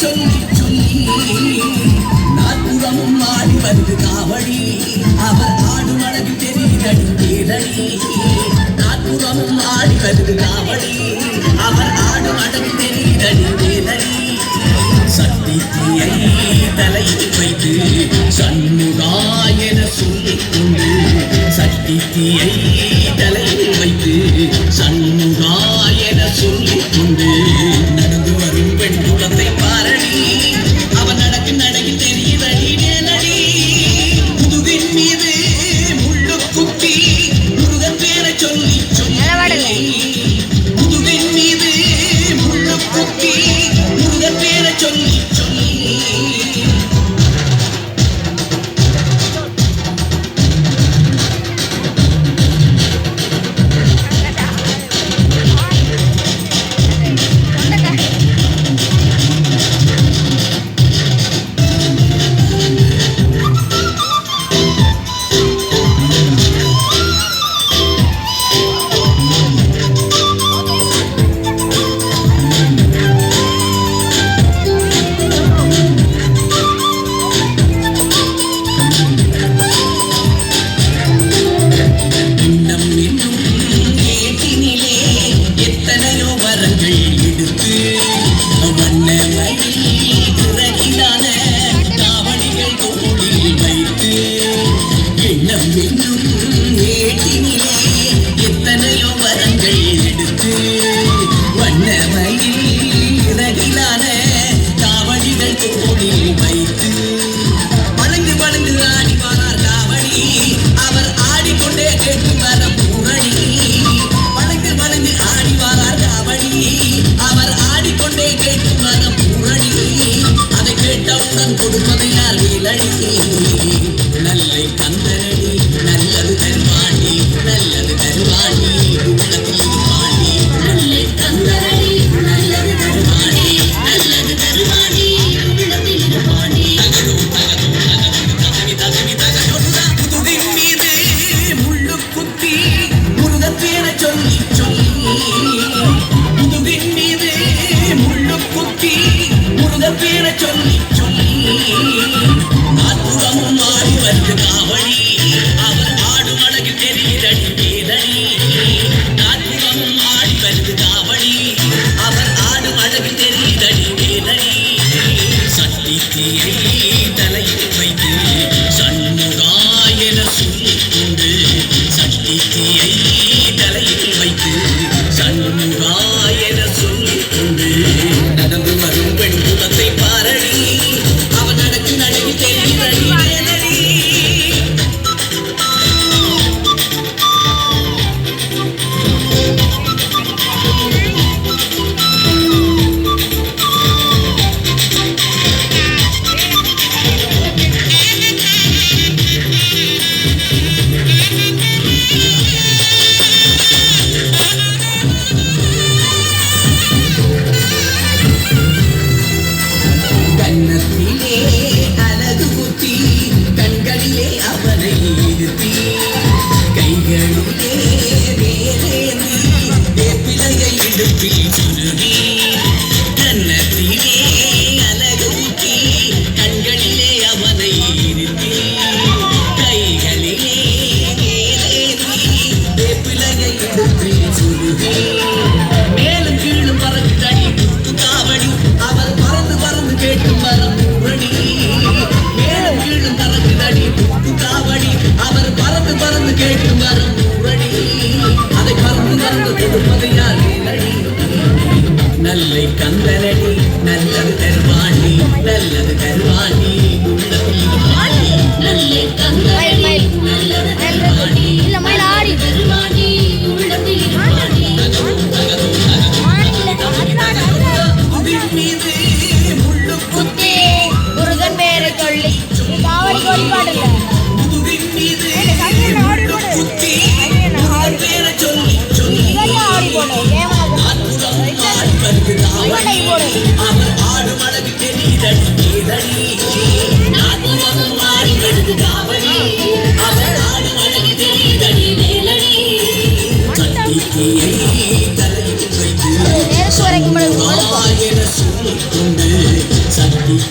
சொல்லி சொல்லி நாற்புறமும் ஆடி வந்து காவடி அவர் ஆடும் அழகு தெரியுதடி கேளடி நாற்புறமும் ஆடி வந்து காவடி அவர் ஆடும் அழகு தெரியுதடி கேளடி சக்தியை தலையில் வைத்து சண்முகா என சொல்லிக் கொண்டு சக்தியை தலையில் வைத்து சண்முகா என சொல்லிக் கொண்டு நடந்து வரும் பெண் குலத்தை பாரடி அவன் நடக்கு நடக்கு தெரியுதடி நேலடி முதுகின் மீது முள்ளு குத்தி முருகன் பேரை சொல்லி சொல்லி முதுகின் மீது முள்ளு குத்தி முருகன் பேரை சொல்லி சொல்லி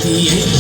ஏற்றி